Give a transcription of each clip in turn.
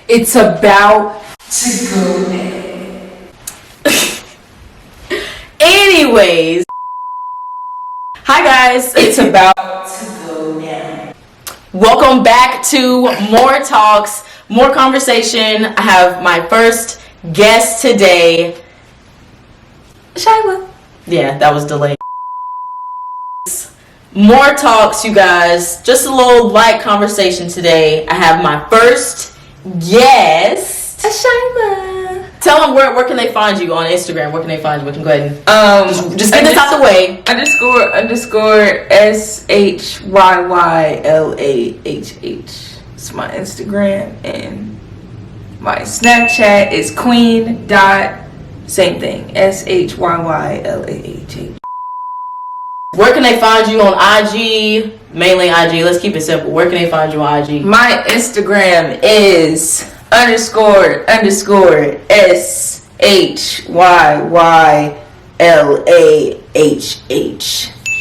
It's about to go down. Anyways, hi guys, it's about to go down. Welcome back to more talks, more conversation. I have my first guest today, Shyla. Yeah, that was delayed. More talks, you guys. Just a little light conversation today. I have my first guest, Shyla. Tell them where can they find you on Instagram? Where can they find you? We can go ahead and just get this out the way. __ SHYYLAHH. It's my Instagram, and my Snapchat is queen dot same thing SHYYLAHH. Where can they find you on IG? Mainly IG. Let's keep it simple. Where can they find you on IG? My Instagram is __ SHYYLAHH.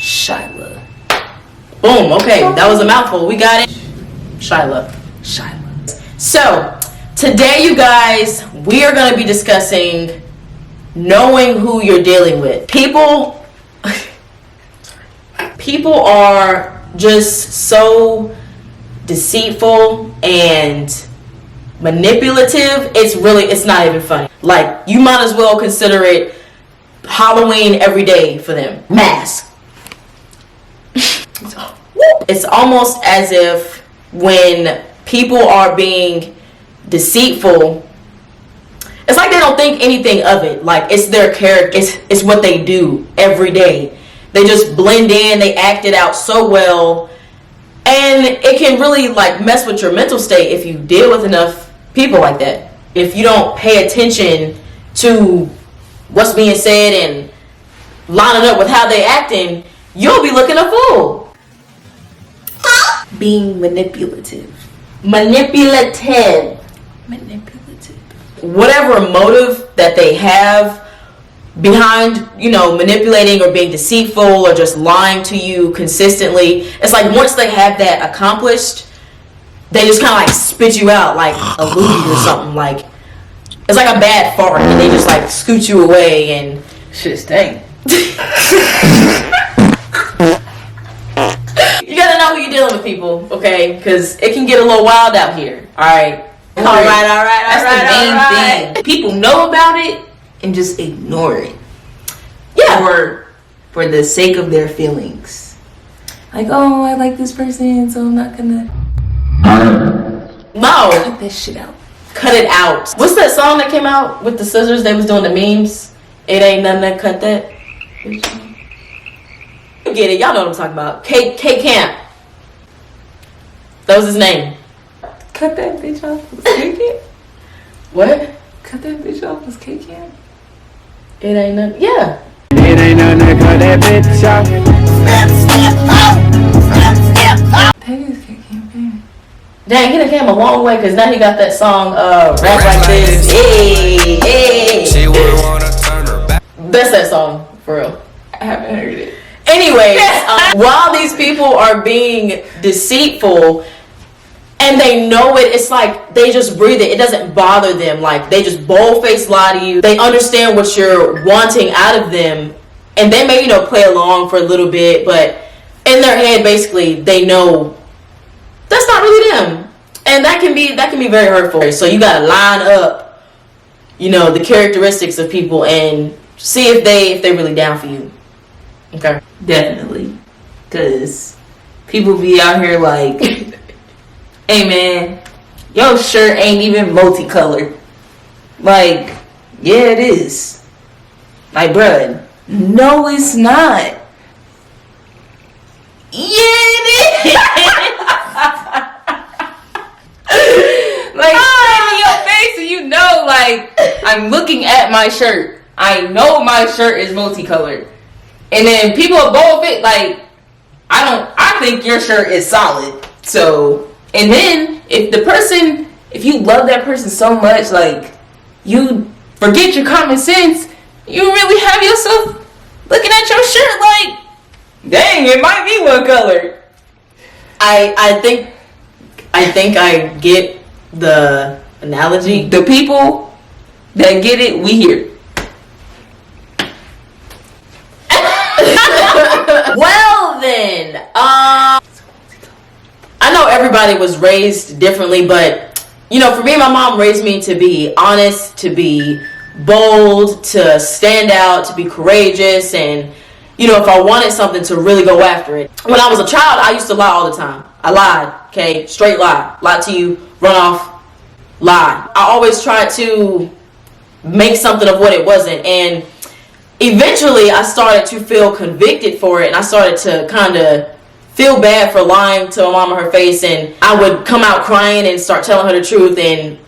Shyla. Boom. Okay, that was a mouthful. We got it. Shyla. So, today, you guys, we are going to be discussing knowing who you're dealing with. People are just so deceitful and manipulative. It's not even funny. Like, you might as well consider it Halloween every day for them. Mask. It's almost as if when people are being deceitful, it's like they don't think anything of it. Like, it's their character. It's what they do every day. They just blend in. They act it out so well. And it can really, like, mess with your mental state if you deal with enough people like that. If you don't pay attention to what's being said and line it up with how they acting, you'll be looking a fool. Being manipulative. Whatever motive that they have behind, manipulating or being deceitful or just lying to you consistently, it's like once they have that accomplished, they just kind of like spit you out like a loogie or something. Like, it's like a bad fart and they just like scoot you away and Shit stank. You gotta know who you're dealing with, people, okay? Because it can get a little wild out here. Alright. That's the main thing. People know about it and just ignore it. Yeah. For the sake of their feelings. Like, oh, I like this person, so I'm not gonna No. cut this shit out. Cut it out. What's that song that came out with the scissors? They was doing the memes. It ain't nothing that cut that. You get it. Y'all know what I'm talking about. K Camp. That was his name. Cut that bitch off was K-Camp? What? Cut that bitch off was K-Camp? It ain't nothing. Yeah. It ain't nothing to cut that bitch off. That is K-Camp, man. Dang, he done came a long way because now he got that song, Rap Like This. Hey, hey. She would wanna turn her back. That's that song, for real. I haven't heard it. Anyways, while these people are being deceitful and they know it, it's like they just breathe it. It doesn't bother them. Like, they just bold-faced lie to you. They understand what you're wanting out of them, and they may, play along for a little bit, but in their head, basically, they know that's not really them, and that can be very hurtful. So you gotta line up, the characteristics of people and see if they're really down for you. Okay. Definitely. Because people be out here like, hey man, your shirt ain't even multicolored. Like, yeah it is. Like, bruh, no it's not. Yeah it is. Like, straight in your face and you know, like, I'm looking at my shirt. I know my shirt is multicolored. And then people are both it like, I think your shirt is solid. So, and then if you love that person so much, like, you forget your common sense, you really have yourself looking at your shirt like, dang, it might be one color. I think I get the Analogy. The people that get it, we hear. Well then, I know everybody was raised differently, but you know, for me, my mom raised me to be honest, to be bold, to stand out, to be courageous, and you know, if I wanted something, to really go after it. When I was a child, I used to lie all the time. I lied, okay, straight lie. Lie to you, run off, lie. I always tried to make something of what it wasn't, and eventually I started to feel convicted for it, and I started to kind of feel bad for lying to my mom in her face, and I would come out crying and start telling her the truth, and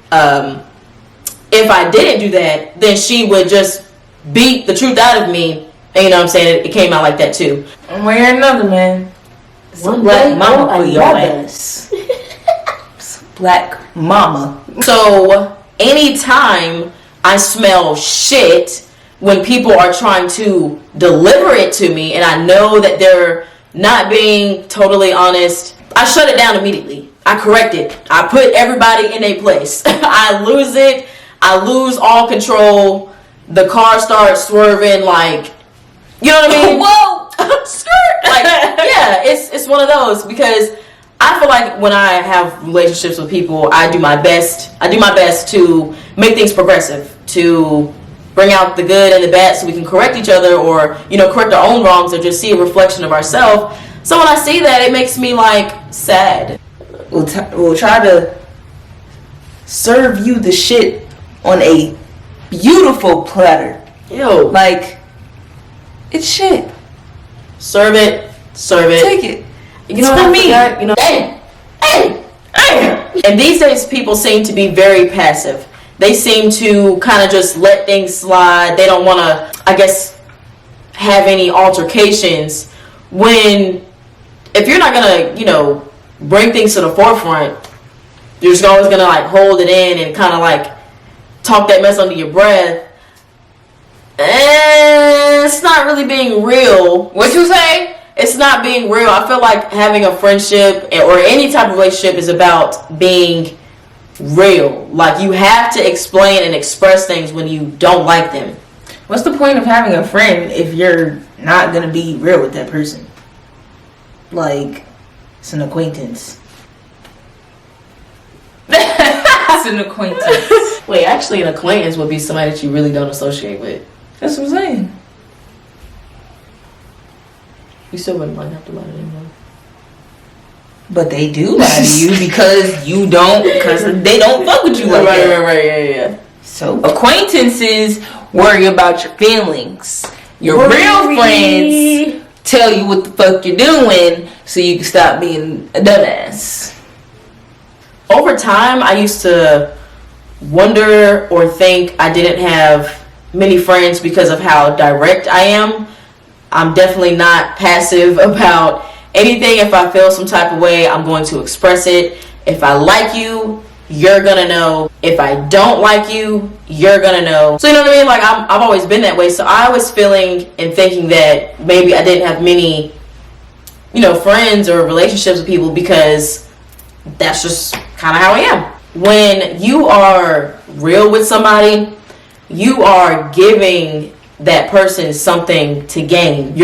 if I didn't do that, then she would just beat the truth out of me, and you know what I'm saying, it came out like that too. One way or another, man. One Black mama for your ass. Black mama. So anytime I smell shit when people are trying to deliver it to me and I know that they're not being totally honest, I shut it down immediately. I correct it. I put everybody in a place. I lose it. I lose all control. The car starts swerving, like, you know what I mean? Whoa! Skirt! Like, yeah, it's one of those, because I feel like when I have relationships with people, I do my best to make things progressive, to bring out the good and the bad so we can correct each other, or, you know, correct our own wrongs, or just see a reflection of ourselves. So when I see that, it makes me, like, sad. We'll try to serve you the shit on a beautiful platter. Ew. Like, it's shit. Serve it. Take it. You know what I mean? You know, hey. And these days, people seem to be very passive. They seem to kind of just let things slide. They don't want to, I guess, have any altercations. When, if you're not going to, you know, bring things to the forefront, you're just always going to, like, hold it in and kind of, like, talk that mess under your breath. It's not really being real. What you say? It's not being real. I feel like having a friendship or any type of relationship is about being real. Like, you have to explain and express things when you don't like them. What's the point of having a friend if you're not gonna be real with that person? Like, it's an acquaintance. It's an acquaintance. Wait, actually, an acquaintance would be somebody that you really don't associate with. That's what I'm saying. You still wouldn't like have to lie to anyone. But they do lie to you because they don't fuck with you like that. Right, yeah. So acquaintances worry about your feelings. Your real friends tell you what the fuck you're doing so you can stop being a dumbass. Over time, I used to wonder or think I didn't have many friends because of how direct I am. I'm definitely not passive about anything. If I feel some type of way, I'm going to express it. If I like you, you're gonna know. If I don't like you, you're gonna know. So you know what I mean? Like, I've always been that way. So I was feeling and thinking that maybe I didn't have many, you know, friends or relationships with people because that's just kind of how I am. When you are real with somebody, you are giving that person something to gain.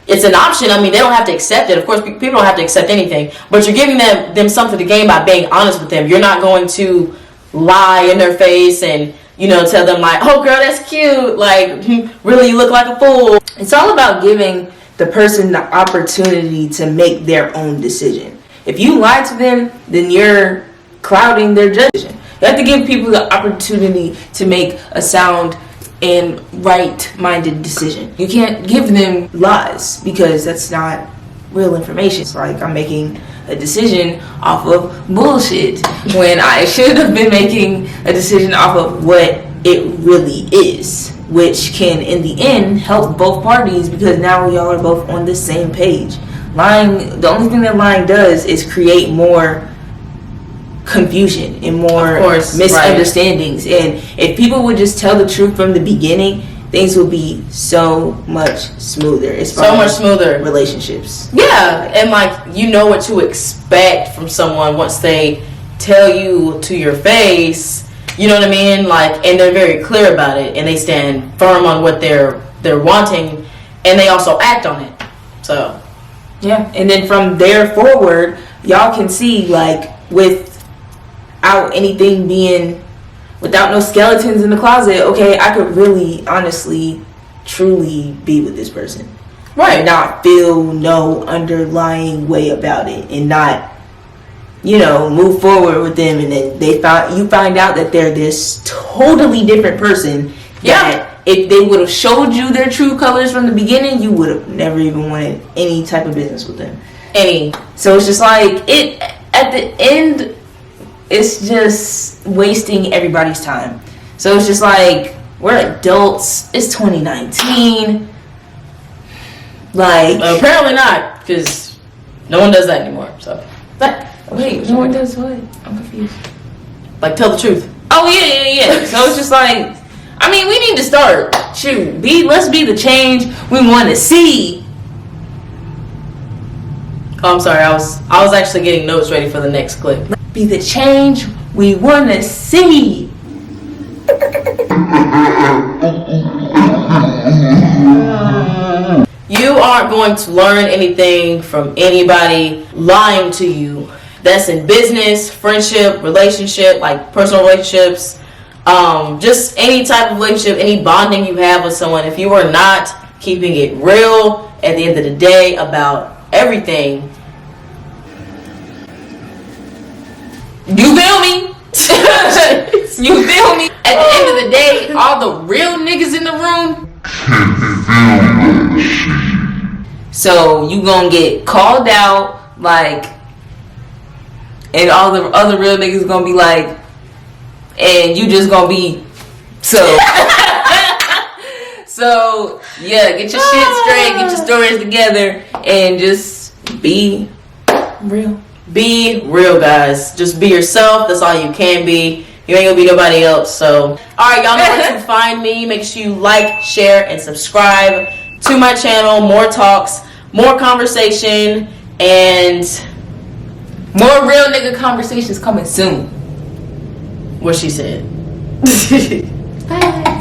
It's an option. I mean, they don't have to accept it. Of course, people don't have to accept anything, but you're giving them something to gain by being honest with them. You're not going to lie in their face and, you know, tell them like, oh girl, that's cute, like, really you look like a fool. It's all about giving the person the opportunity to make their own decision. If you lie to them, then you're clouding their judgment. You have to give people the opportunity to make a sound and right-minded decision. You can't give them lies because that's not real information. It's like I'm making a decision off of bullshit when I should have been making a decision off of what it really is, which can in the end help both parties because now y'all are both on the same page. Lying, the only thing that lying does is create more confusion and more misunderstandings. Right. And if people would just tell the truth from the beginning, things would be so much smoother. It's so much smoother relationships. Yeah, and like you know what to expect from someone once they tell you to your face You know what I mean? Like, and they're very clear about it, and they stand firm on what they're wanting, and they also act on it. So, yeah. And then from there forward, y'all can see, like, without anything being, without no skeletons in the closet, okay, I could really, honestly, truly be with this person. right. And not feel no underlying way about it, and not, you know, move forward with them, and then you find out that they're this totally different person. Yeah. That if they would have showed you their true colors from the beginning, you would have never even wanted any type of business with them. So it's just like, it at the end, it's just wasting everybody's time. So it's just like, we're adults. It's 2019. Like, Apparently not, because no one does that anymore. So, wait, no one does what? I'm confused. like, tell the truth. Oh yeah. So it's just like, I mean, we need to start. Shoot, let's be the change we want to see. Oh, I'm sorry. I was actually getting notes ready for the next clip. Be the change we want to see. You aren't going to learn anything from anybody lying to you. That's in business, friendship, relationship, like personal relationships, just any type of relationship, any bonding you have with someone. If you are not keeping it real at the end of the day about everything, you feel me? You feel me? At the end of the day, all the real niggas in the room. So you gonna get called out, like, and all the other real niggas gonna be like, and you just gonna be so. So yeah, get your shit straight, get your stories together, and just be real. be real, guys. Just be yourself. That's all you can be. You ain't gonna be nobody else. So, alright, y'all know where to find me. Make sure you like, share, and subscribe to my channel. More talks, more conversation, and more real nigga conversations coming soon. what she said. Bye.